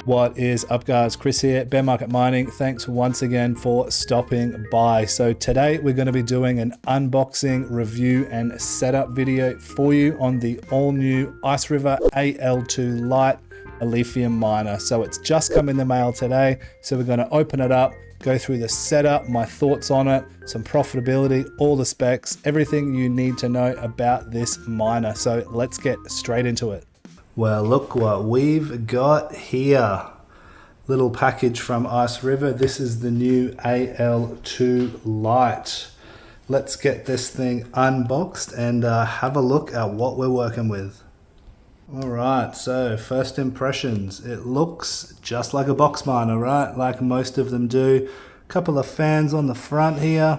What is up, guys? Chris here, Bear Market Mining. Thanks once again for stopping by. So today we're going to be doing an unboxing, review and setup video for you on the all new Ice River AL2 Lite Alephium miner. So it's just come in the mail today. So we're going to open it up, go through the setup, my thoughts on it, some profitability, all the specs, everything you need to know about this miner. So let's get straight into it. Well, look what we've got here. Little package from Ice River. This is the new AL2 Lite. Let's get this thing unboxed and have a look at what we're working with. All right, so first impressions. It looks just like a box miner, right? Like most of them do. Couple of fans on the front here.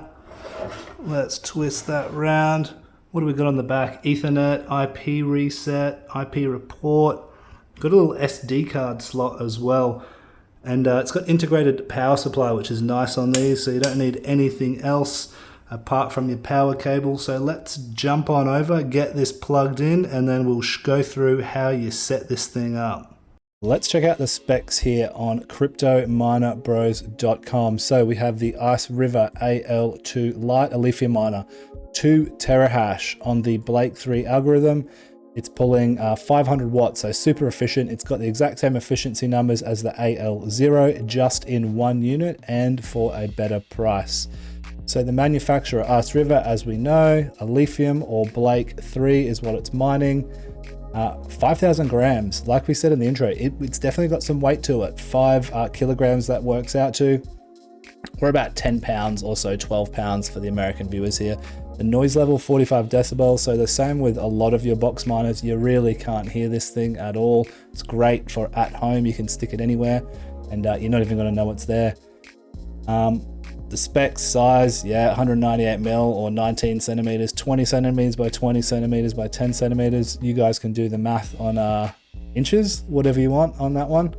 Let's twist that round. What do we got on the back? Ethernet, IP reset, IP report. Got a little SD card slot as well. And it's got integrated power supply, which is nice on these. So you don't need anything else apart from your power cable. So let's jump on over, get this plugged in, and then we'll go through how you set this thing up. Let's check out the specs here on cryptominerbros.com. So we have the Ice River AL2 Lite Alephium miner. 2 terahash on the Blake 3 algorithm. It's pulling 500 watts, so super efficient. It's got the exact same efficiency numbers as the AL0, just in one unit and for a better price. So the manufacturer, Ice River, as we know, Alephium or Blake 3 is what it's mining. 5,000 grams, like we said in the intro, it's definitely got some weight to it. 5 kilograms that works out to. We're about 10 pounds or so, 12 pounds for the American viewers here. The noise level 45 decibels, so the same with a lot of your box miners. You really can't hear this thing at all. It's great for at home. You can stick it anywhere and you're not even going to know it's there. The specs, size, yeah, 198 mil or 19 centimeters, 20 centimeters by 20 centimeters by 10 centimeters. You guys can do the math on inches, whatever you want on that one.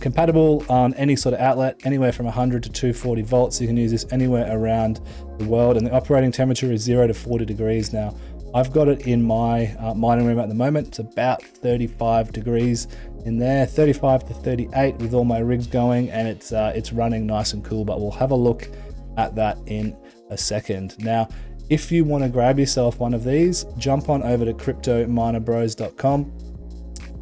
Compatible on any sort of outlet, anywhere from 100 to 240 volts. You can use this anywhere around the world, and the operating temperature is 0 to 40 degrees. Now, I've got it in my mining room at the moment. It's about 35 degrees in there, 35 to 38 with all my rigs going, and it's running nice and cool, but we'll have a look at that in a second. Now, if you want to grab yourself one of these, jump on over to cryptominerbros.com.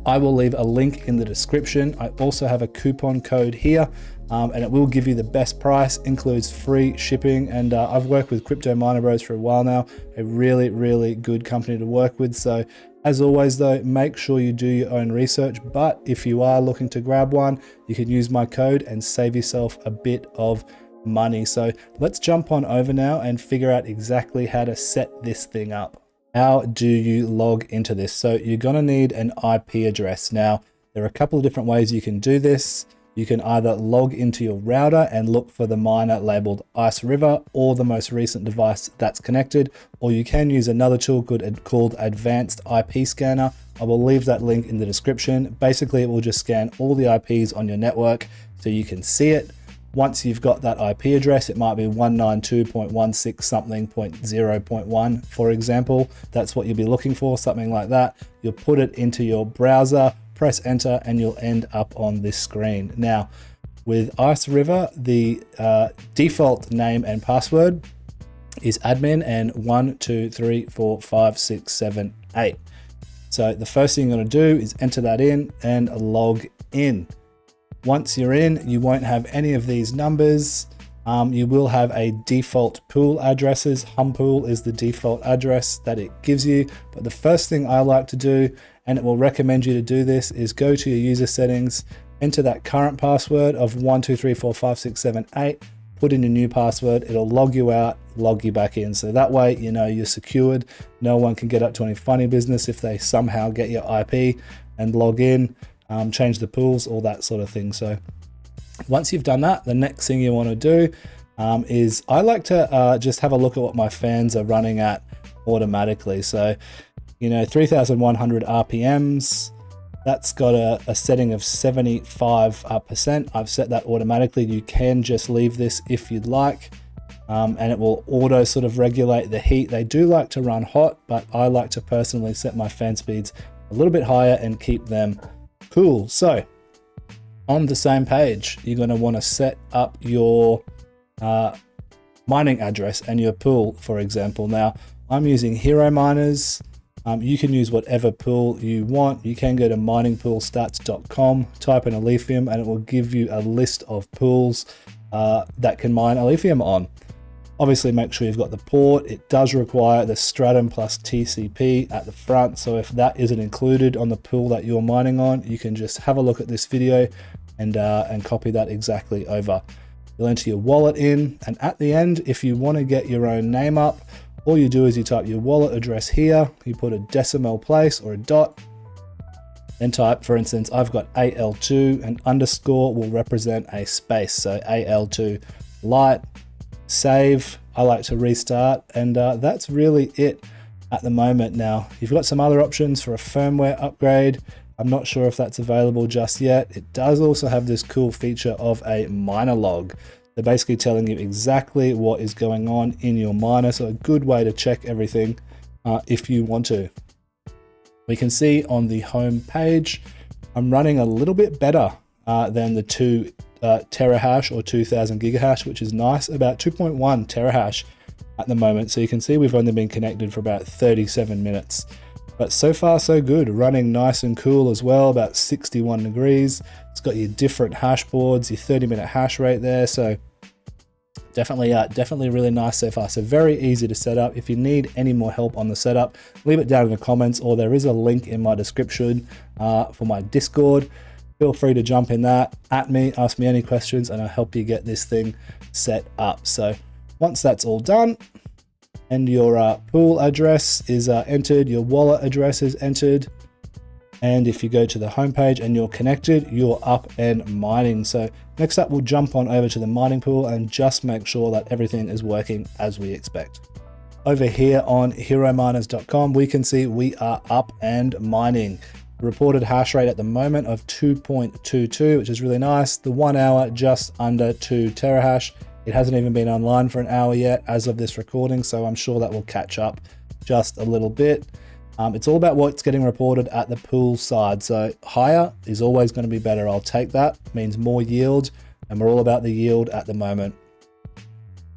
I will leave a link in the description. I also have a coupon code here, and it will give you the best price, includes free shipping. And I've worked with Crypto Miner Bros for a while now, a really, really good company to work with. So as always though, make sure you do your own research. But if you are looking to grab one, you can use my code and save yourself a bit of money. So let's jump on over now and figure out exactly how to set this thing up. How do you log into this? So you're going to need an IP address. Now, there are a couple of different ways you can do this. You can either log into your router and look for the miner labeled Ice River or the most recent device that's connected, or you can use another tool called Advanced IP Scanner. I will leave that link in the description. Basically, it will just scan all the IPs on your network so you can see it. Once you've got that IP address, it might be 192.16 something.0.1, for example. That's what you'll be looking for, something like that. You'll put it into your browser, press enter, and you'll end up on this screen. Now, with Ice River, the default name and password is admin and 1, 2, 3, 4, 5, 6, 7, 8. So the first thing you're going to do is enter that in and log in. Once you're in, you won't have any of these numbers. You will have a default pool addresses. Humpool is the default address that it gives you. But the first thing I like to do, and it will recommend you to do this, is go to your user settings, enter that current password of 1, 2, 3, 4, 5, 6, 7, 8, put in your new password. It'll log you out, log you back in. So that way, you know, you're secured. No one can get up to any funny business if they somehow get your IP and log in. Change the pools, all that sort of thing. So once you've done that, the next thing you want to do is I like to just have a look at what my fans are running at automatically. So, you know, 3,100 RPMs, that's got a setting of 75%. I've set that automatically. You can just leave this if you'd like. And it will auto sort of regulate the heat. They do like to run hot, but I like to personally set my fan speeds a little bit higher and keep them cool. So On the same page, you're going to want to set up your mining address and your pool, for example. Now, I'm using Hero Miners. You can use whatever pool you want. You can go to miningpoolstats.com, type in Alephium, and it will give you a list of pools that can mine Alephium on. Obviously, make sure you've got the port. It does require the Stratum plus TCP at the front. So if that isn't included on the pool that you're mining on, you can just have a look at this video and copy that exactly over. You'll enter your wallet in, and at the end, if you want to get your own name up, all you do is you type your wallet address here, you put a decimal place or a dot, then type, for instance, I've got AL2, and underscore will represent a space. So AL2 light, save, I like to restart, and that's really it at the moment. Now, you've got some other options for a firmware upgrade. I'm not sure if that's available just yet. It does also have this cool feature of a miner log. They're basically telling you exactly what is going on in your miner, so a good way to check everything if you want to. We can see on the home page, I'm running a little bit better than the 2 terahash or 2000 gigahash, which is nice, about 2.1 terahash at the moment. So you can see we've only been connected for about 37 minutes. But so far so good, running nice and cool as well, about 61 degrees. It's got your different hash boards, your 30-minute hash rate there. So definitely really nice so far. So very easy to set up. If you need any more help on the setup, leave it down in the comments, or there is a link in my description for my Discord. Feel free to jump in that, at me, ask me any questions, and I'll help you get this thing set up. So once that's all done, and your pool address is entered, your wallet address is entered, and if you go to the homepage and you're connected, you're up and mining. So next up, we'll jump on over to the mining pool and just make sure that everything is working as we expect. Over here on herominers.com, we can see we are up and mining. The reported hash rate at the moment of 2.22, which is really nice. The 1 hour just under 2 terahash. It hasn't even been online for an hour yet as of this recording, so I'm sure that will catch up just a little bit. It's all about what's getting reported at the pool side. So higher is always going to be better. I'll take that. It means more yield, and we're all about the yield at the moment.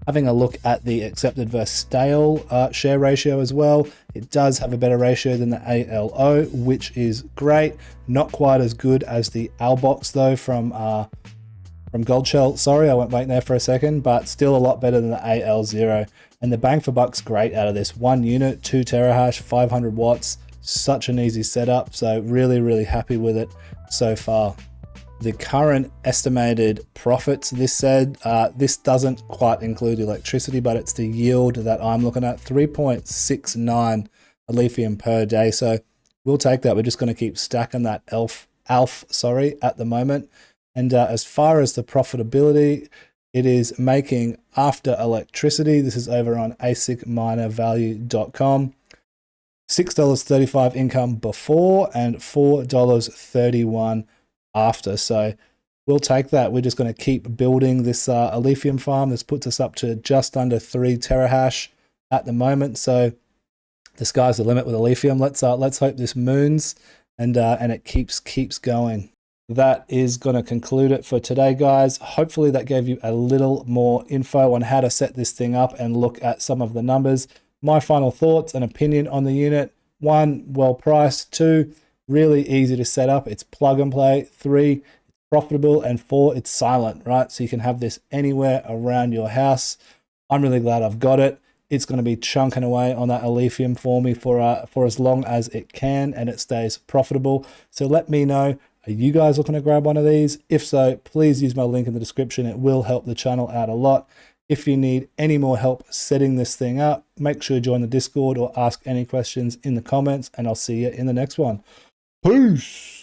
Having a look at the accepted versus stale share ratio as well. It does have a better ratio than the ALO, which is great. Not quite as good as the Albox though from Goldshell. Sorry, I went waiting there for a second, but still a lot better than the AL0. And the bang for buck's great out of this. 1 unit, 2 terahash, 500 watts. Such an easy setup. So really happy with it so far. The current estimated profits, this doesn't quite include electricity, but it's the yield that I'm looking at, 3.69 Alephium per day. So we'll take that. We're just going to keep stacking that ALF at the moment. And as far as the profitability, it is making after electricity, this is over on asicminervalue.com, $6.35 income before and $4.31 after. So we'll take that. We're just going to keep building this Alephium farm. This puts us up to just under 3 terahash at the moment. So the sky's the limit with Alephium. Let's hope this moons and it keeps going. That is going to conclude it for today, guys. Hopefully that gave you a little more info on how to set this thing up and look at some of the numbers. My final thoughts and opinion on the unit: 1, well priced; 2, really easy to set up. It's plug and play; 3, it's profitable; and 4, it's silent, right? So you can have this anywhere around your house. I'm really glad I've got it. It's going to be chunking away on that Alephium for me for as long as it can, and it stays profitable. So let me know, are you guys looking to grab one of these? If so, please use my link in the description. It will help the channel out a lot. If you need any more help setting this thing up, make sure you join the Discord or ask any questions in the comments, and I'll see you in the next one. Peace.